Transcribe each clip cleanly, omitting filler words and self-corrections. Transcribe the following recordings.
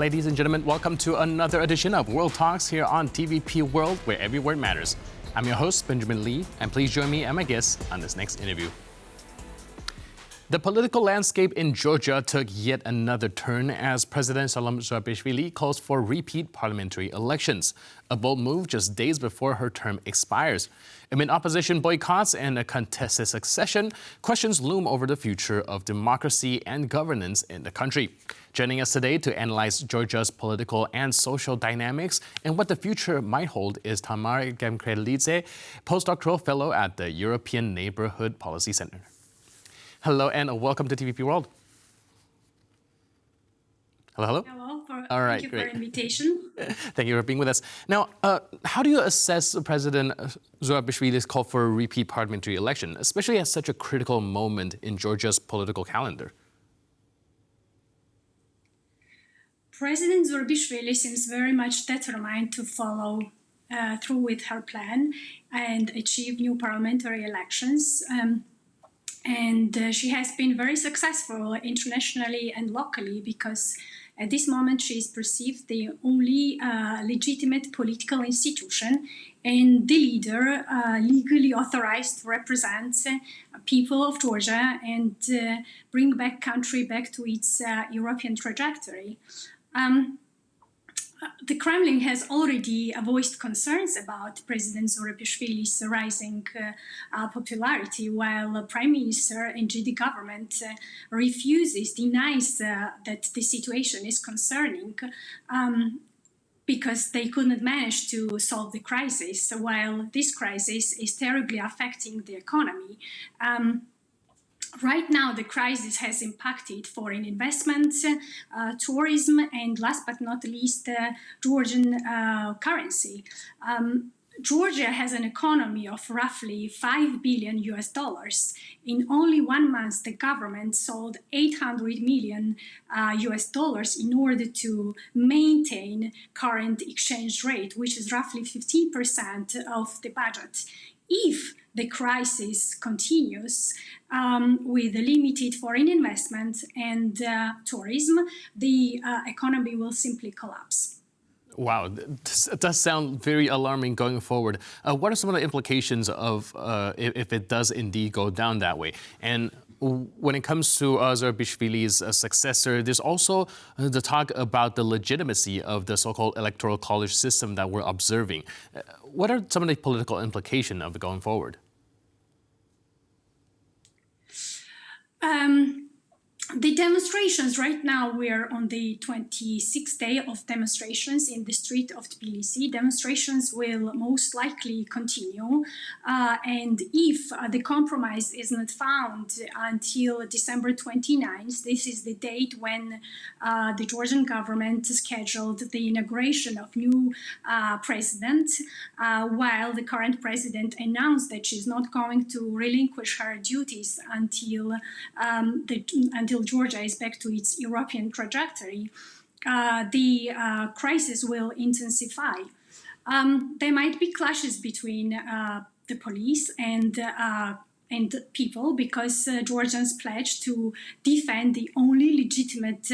Ladies and gentlemen, welcome to another edition of World Talks here on TVP World, where every word matters. I'm your host, Benjamin Lee, and please join me and my guests on this next interview. The political landscape in Georgia took yet another turn as President Salome Zurabishvili calls for repeat parliamentary elections, a bold move just days before her term expires. Amid opposition boycotts and a contested succession, questions loom over the future of democracy and governance in the country. Joining us today to analyze Georgia's political and social dynamics and what the future might hold is Tamar Gamkrelidze, postdoctoral fellow at the European Neighborhood Policy Center. Hello and welcome to TVP World. Hello. Hello. Thank you great. for the invitation. Thank you for being with us. Now, how do you assess President Zurabishvili's call for a repeat parliamentary election, especially at such a critical moment in Georgia's political calendar? President Zurabishvili seems very much determined to follow through with her plan and achieve new parliamentary elections. And she has been very successful internationally and locally because at this moment she is perceived the only legitimate political institution and the leader legally authorized to represent people of Georgia and bring back country back to its European trajectory. The Kremlin has already voiced concerns about President Zurabishvili's rising popularity, while Prime Minister and the government denies that the situation is concerning because they could not manage to solve the crisis, while this crisis is terribly affecting the economy. Right now, the crisis has impacted foreign investments, tourism, and last but not least, Georgian currency. Georgia has an economy of roughly $5 billion. In only 1 month, the government sold $800 million in order to maintain current exchange rate, which is roughly 15% of the budget. If the crisis continues with limited foreign investment and tourism, the economy will simply collapse. Wow, this does sound very alarming going forward. What are some of the implications of if it does indeed go down that way? And when it comes to Zurabishvili's successor, there's also the talk about the legitimacy of the so-called electoral college system that we're observing. What are some of the political implications of it going forward? The demonstrations right now, we're on the 26th day of demonstrations in the street of Tbilisi. Demonstrations will most likely continue. And if the compromise is not found until December 29th, this is the date when the Georgian government scheduled the inauguration of new president, while the current president announced that she's not going to relinquish her duties until Georgia is back to its European trajectory, the crisis will intensify. There might be clashes between the police and people because Georgians pledged to defend the only legitimate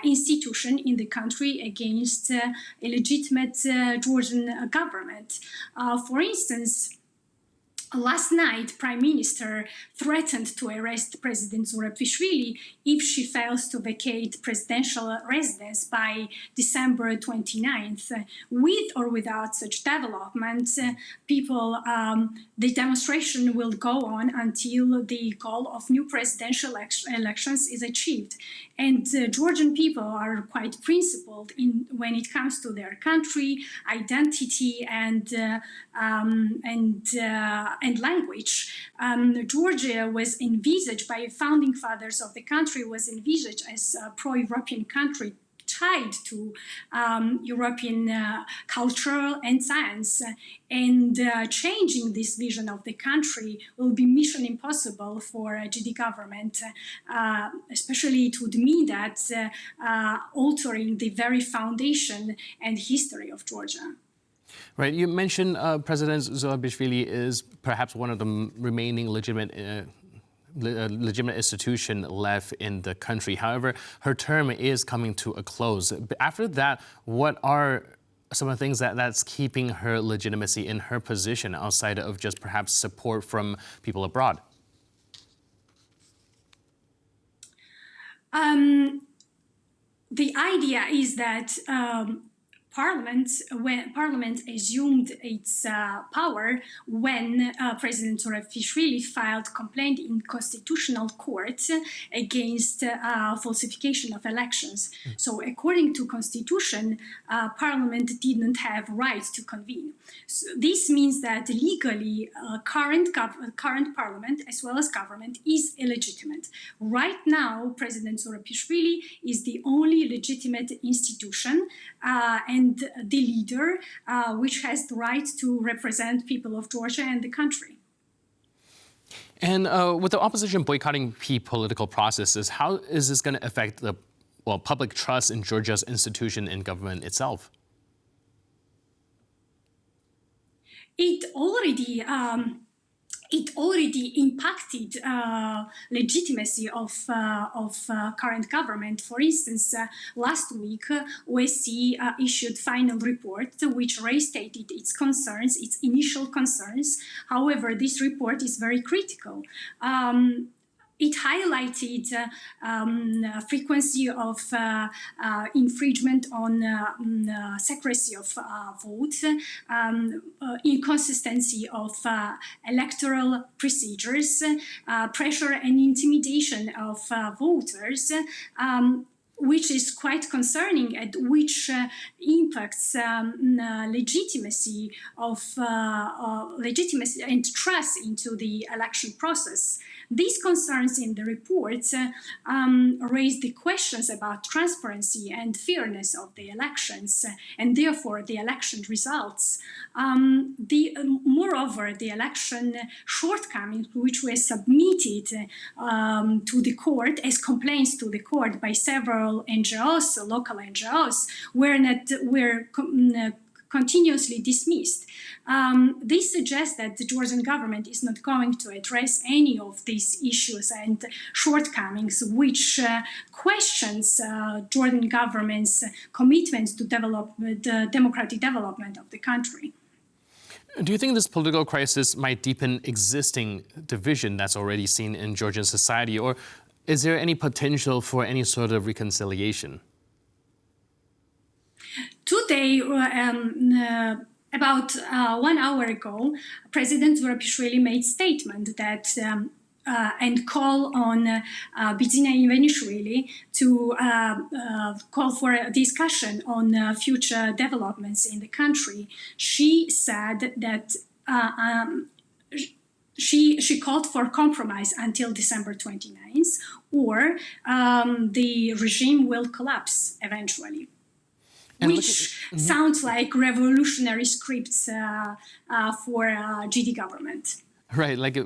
institution in the country against a legitimate Georgian government. For instance, last night, Prime Minister threatened to arrest President Zurabishvili if she fails to vacate presidential residence by December 29th. With or without such developments, the demonstration will go on until the goal of new presidential elections is achieved. And Georgian people are quite principled when it comes to their country, identity, and language. Georgia was envisaged by founding fathers of the country, was envisaged as a pro-European country tied to European culture and science. And changing this vision of the country will be mission impossible for the government, especially it would mean that altering the very foundation and history of Georgia. Right. You mentioned President Zurabishvili is perhaps one of the remaining legitimate legitimate institution left in the country. However, her term is coming to a close. After that, what are some of the things that's keeping her legitimacy in her position outside of just perhaps support from people abroad? The idea is that when Parliament assumed its power when President Zurabishvili filed complaint in Constitutional Court against falsification of elections. So according to Constitution, Parliament didn't have right to convene. So this means that legally current Parliament as well as government is illegitimate. Right now, President Zurabishvili is the only legitimate institution and the leader which has the right to represent people of Georgia and the country. And with the opposition boycotting key political processes, how is this going to affect the public trust in Georgia's institution and government itself? It already impacted legitimacy of current government. For instance, last week, OSCE issued final report which restated its concerns, its initial concerns. However, this report is very critical. It highlighted frequency of infringement on secrecy of votes, inconsistency of electoral procedures, pressure and intimidation of voters, which is quite concerning and which impacts legitimacy and trust into the election process. These concerns in the report raise the questions about transparency and fairness of the elections and therefore the election results. Moreover, the election shortcomings which were submitted to the court as complaints to the court by several NGOs, local NGOs, were continuously dismissed. This suggests that the Georgian government is not going to address any of these issues and shortcomings, which questions Georgian government's commitments to develop the democratic development of the country. Do you think this political crisis might deepen existing division that's already seen in Georgian society, or is there any potential for any sort of reconciliation? Today, about 1 hour ago, President Zurabishvili made statement that and call on Bidzina Ivanishvili to call for a discussion on future developments in the country. She said that she called for compromise until December 29th, or the regime will collapse eventually. Which sounds like revolutionary scripts for GD government. Right, like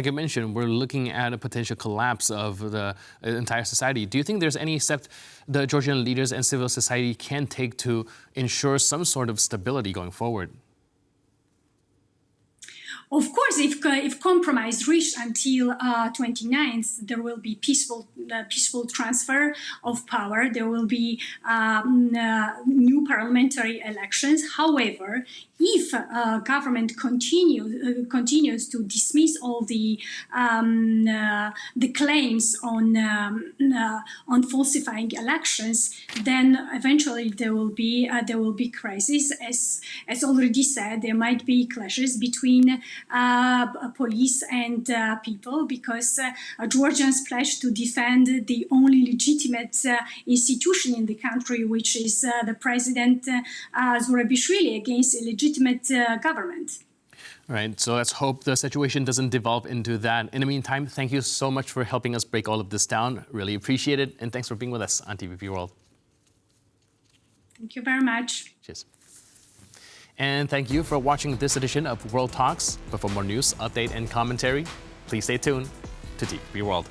I mentioned, we're looking at a potential collapse of the entire society. Do you think there's any step the Georgian leaders and civil society can take to ensure some sort of stability going forward? Of course, if compromise reached until 29th, there will be peaceful transfer of power. There will be new parliamentary elections. However, if government continues to dismiss all the claims on falsifying elections, then eventually there will be crisis. As already said, there might be clashes between police and people, because Georgians pledged to defend the only legitimate institution in the country, which is the President Zurabishvili, against illegitimate government. Right, so let's hope the situation doesn't devolve into that. In the meantime, thank you so much for helping us break all of this down. Really appreciate it, and thanks for being with us on TVP World. Thank you very much. Cheers. And thank you for watching this edition of World Talks. But for more news, update, and commentary, please stay tuned to TVP World.